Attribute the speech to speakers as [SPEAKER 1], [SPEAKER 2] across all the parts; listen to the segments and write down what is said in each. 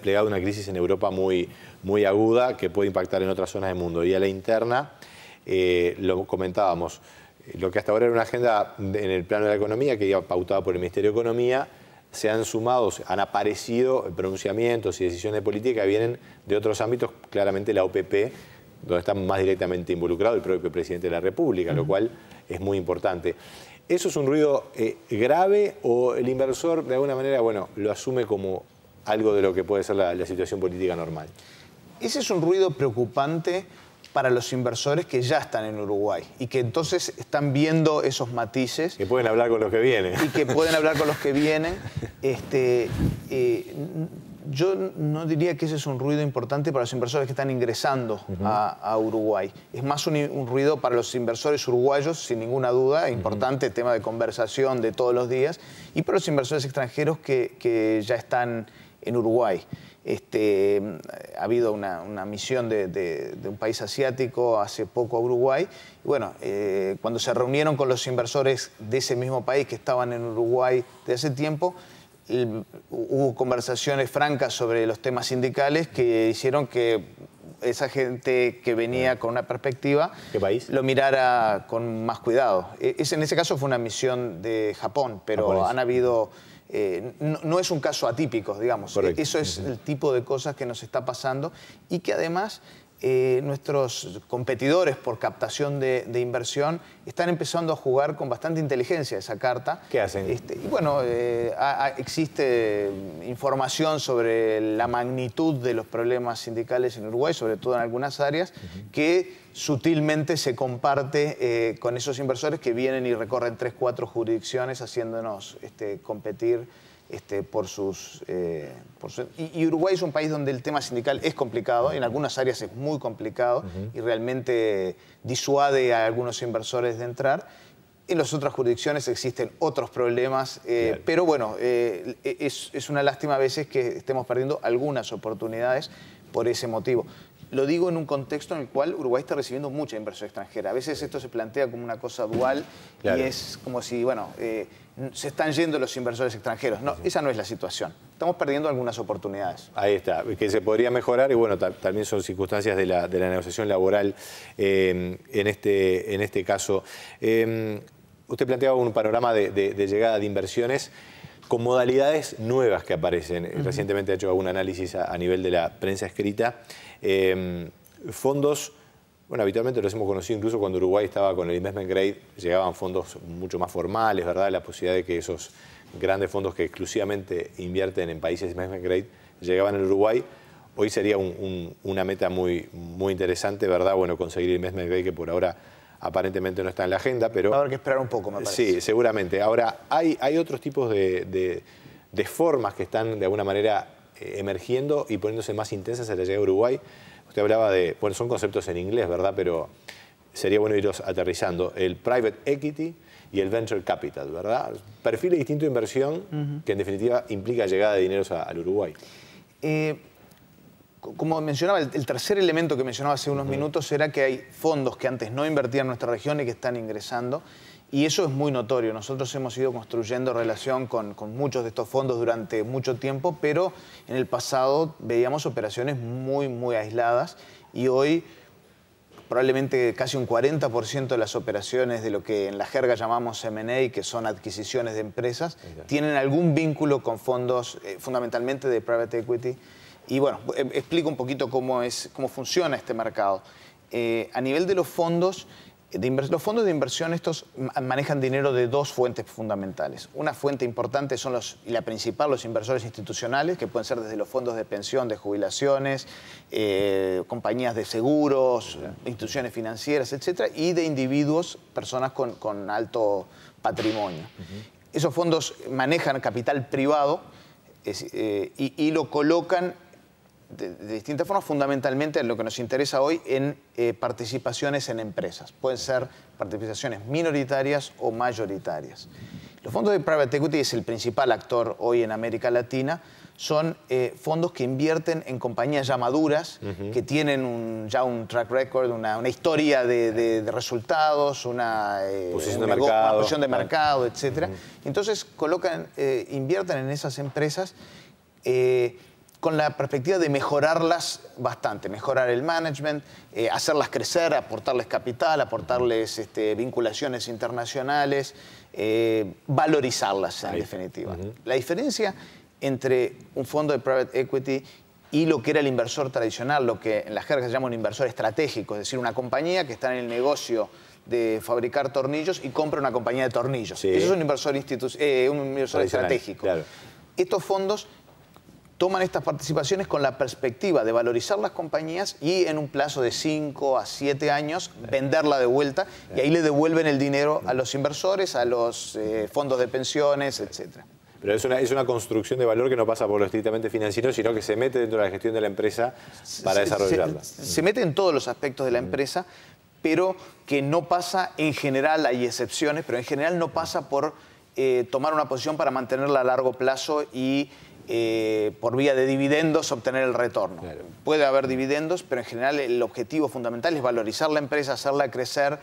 [SPEAKER 1] desplegado una crisis en Europa muy aguda que puede impactar en otras zonas del mundo. Y a la interna, lo comentábamos, lo que hasta ahora era una agenda en el plano de la economía que iba pautada por el Ministerio de Economía, se han sumado, han aparecido pronunciamientos y decisiones de política que vienen de otros ámbitos, claramente la OPP, donde está más directamente involucrado el propio presidente de la República, lo cual es muy importante. ¿Eso es un ruido grave o el inversor de alguna manera, bueno, lo asume como algo de lo que puede ser la situación política normal?
[SPEAKER 2] Ese es un ruido preocupante para los inversores que ya están en Uruguay y que entonces están viendo esos matices.
[SPEAKER 1] Que pueden hablar con los que vienen.
[SPEAKER 2] Y que pueden hablar con los que vienen. Yo no diría que ese es un ruido importante para los inversores que están ingresando a Uruguay. Es más un ruido para los inversores uruguayos, sin ninguna duda, importante, tema de conversación de todos los días, y para los inversores extranjeros que ya están en Uruguay. Ha habido una misión de un país asiático hace poco a Uruguay. Y bueno, cuando se reunieron con los inversores de ese mismo país que estaban en Uruguay de hace tiempo, hubo conversaciones francas sobre los temas sindicales que hicieron que esa gente que venía con una perspectiva lo mirara con más cuidado. En ese caso fue una misión de Japón, pero han habido... no es un caso atípico, digamos.
[SPEAKER 1] Correcto.
[SPEAKER 2] Eso es el tipo de cosas que nos está pasando y que además nuestros competidores por captación de inversión están empezando a jugar con bastante inteligencia esa carta.
[SPEAKER 1] ¿Qué hacen?
[SPEAKER 2] Y bueno, existe información sobre la magnitud de los problemas sindicales en Uruguay, sobre todo en algunas áreas, que sutilmente se comparte con esos inversores que vienen y recorren 3 o 4 jurisdicciones haciéndonos competir y Uruguay es un país donde el tema sindical es complicado, en algunas áreas es muy complicado y realmente disuade a algunos inversores de entrar. En las otras jurisdicciones existen otros problemas, pero bueno, es una lástima a veces que estemos perdiendo algunas oportunidades por ese motivo. Lo digo en un contexto en el cual Uruguay está recibiendo mucha inversión extranjera. A veces esto se plantea como una cosa dual y es como si, bueno, se están yendo los inversores extranjeros. No, esa no es la situación. Estamos perdiendo algunas oportunidades.
[SPEAKER 1] Ahí está, que se podría mejorar y bueno, también son circunstancias de la negociación laboral en este caso. Usted planteaba un panorama de llegada de inversiones con modalidades nuevas que aparecen. Recientemente ha hecho algún análisis a nivel de la prensa escrita. Fondos, bueno, habitualmente los hemos conocido incluso cuando Uruguay estaba con el Investment Grade, llegaban fondos mucho más formales, ¿verdad? La posibilidad de que esos grandes fondos que exclusivamente invierten en países Investment Grade llegaban al Uruguay. Hoy sería una meta muy interesante, ¿verdad? Bueno, conseguir el Investment Grade que por ahora aparentemente no está en la agenda, pero...
[SPEAKER 2] Va a haber que esperar un poco, me parece.
[SPEAKER 1] Sí, seguramente. Ahora, hay otros tipos de formas que están de alguna manera emergiendo y poniéndose más intensas a la llegada de Uruguay. Usted hablaba de... Bueno, son conceptos en inglés, ¿verdad? Pero sería bueno irlos aterrizando. El private equity y el venture capital, ¿verdad? Perfiles distintos de inversión que en definitiva implica llegada de dineros al Uruguay.
[SPEAKER 2] Como mencionaba, el tercer elemento que mencionaba hace unos minutos era que hay fondos que antes no invertían en nuestra región y que están ingresando. Y eso es muy notorio. Nosotros hemos ido construyendo relación con muchos de estos fondos durante mucho tiempo, pero en el pasado veíamos operaciones muy aisladas y hoy probablemente casi un 40% de las operaciones de lo que en la jerga llamamos M&A, que son adquisiciones de empresas, tienen algún vínculo con fondos fundamentalmente de private equity. Y bueno, explico un poquito cómo funciona este mercado. A nivel de los fondos de inversión estos manejan dinero de 2 fuentes fundamentales. Una fuente importante son y la principal, los inversores institucionales, que pueden ser desde los fondos de pensión, de jubilaciones, compañías de seguros, instituciones financieras, etc. Y de individuos, personas con alto patrimonio. Esos fondos manejan capital privado y lo colocan de distintas formas, fundamentalmente en lo que nos interesa hoy, en participaciones en empresas. Pueden ser participaciones minoritarias o mayoritarias. Los fondos de private equity es el principal actor hoy en América Latina. Son fondos que invierten en compañías ya maduras, que tienen ya un track record, una historia de resultados, una posición de mercado, etc. Entonces invierten en esas empresas con la perspectiva de mejorarlas bastante, mejorar el management, hacerlas crecer, aportarles capital, aportarles vinculaciones internacionales, valorizarlas en definitiva. La diferencia entre un fondo de private equity y lo que era el inversor tradicional, lo que en las jergas se llama un inversor estratégico, es decir, una compañía que está en el negocio de fabricar tornillos y compra una compañía de tornillos. Sí. Eso es un inversor, estratégico. Claro. Estos fondos toman estas participaciones con la perspectiva de valorizar las compañías y en un plazo de 5 a 7 años venderla de vuelta y ahí le devuelven el dinero a los inversores, a los fondos de pensiones, etc.
[SPEAKER 1] Pero es una construcción de valor que no pasa por lo estrictamente financiero, sino que se mete dentro de la gestión de la empresa para desarrollarla.
[SPEAKER 2] Se mete en todos los aspectos de la empresa, pero que no pasa en general, hay excepciones, pero en general no pasa por tomar una posición para mantenerla a largo plazo y por vía de dividendos obtener el retorno. Claro. Puede haber dividendos, pero en general el objetivo fundamental es valorizar la empresa, hacerla crecer,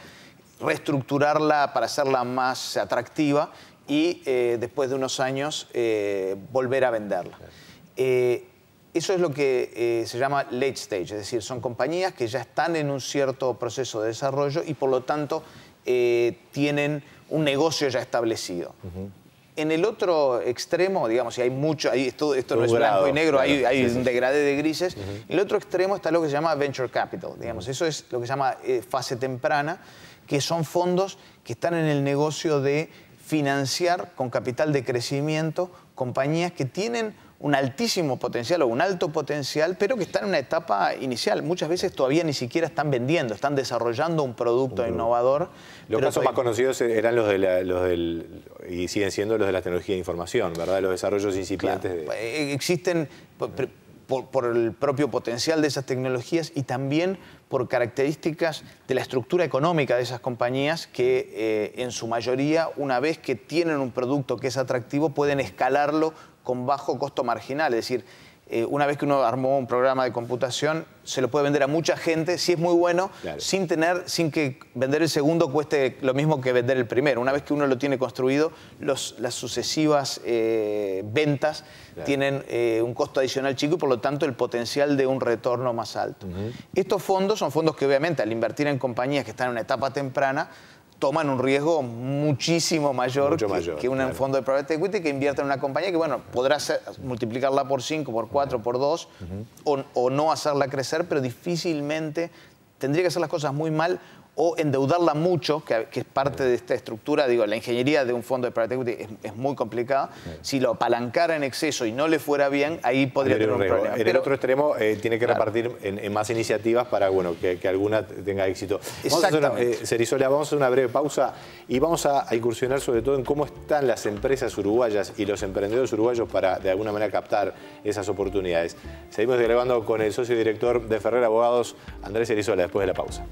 [SPEAKER 2] reestructurarla para hacerla más atractiva y después de unos años volver a venderla. Claro. Eso es lo que se llama late stage, es decir, son compañías que ya están en un cierto proceso de desarrollo y por lo tanto tienen un negocio ya establecido. En el otro extremo, digamos, si hay mucho, esto no es blanco y negro, claro, hay un degradé de grises. En el otro extremo está lo que se llama venture capital, digamos. Eso es lo que se llama fase temprana, que son fondos que están en el negocio de financiar con capital de crecimiento compañías que tienen un altísimo potencial o un alto potencial, pero que están en una etapa inicial. Muchas veces todavía ni siquiera están vendiendo, están desarrollando un producto innovador.
[SPEAKER 1] Los casos más conocidos eran y siguen siendo los de la tecnología de información, ¿verdad? Los desarrollos incipientes.
[SPEAKER 2] Claro. Existen por el propio potencial de esas tecnologías y también por características de la estructura económica de esas compañías que en su mayoría, una vez que tienen un producto que es atractivo, pueden escalarlo con bajo costo marginal, es decir, una vez que uno armó un programa de computación, se lo puede vender a mucha gente, si es muy bueno, claro, sin que vender el segundo cueste lo mismo que vender el primero. Una vez que uno lo tiene construido, las sucesivas ventas, claro, tienen un costo adicional chico y por lo tanto el potencial de un retorno más alto. Estos fondos son fondos que obviamente al invertir en compañías que están en una etapa temprana, toman un riesgo muchísimo mayor que un fondo de private equity que invierte en una compañía que, bueno, podrá multiplicarla por 5, por 4, por 2 o no hacerla crecer, pero difícilmente tendría que hacer las cosas muy mal o endeudarla mucho, que es parte de esta estructura. Digo, la ingeniería de un fondo de private equity es muy complicada. Si lo apalancara en exceso y no le fuera bien, ahí podría tener un problema.
[SPEAKER 1] En el otro extremo tiene que repartir en más iniciativas para que alguna tenga éxito. Cerizola, vamos a hacer una breve pausa y vamos a incursionar sobre todo en cómo están las empresas uruguayas y los emprendedores uruguayos para de alguna manera captar esas oportunidades. Seguimos dialogando con el socio director de Ferrer Abogados, Andrés Cerizola, después de la pausa.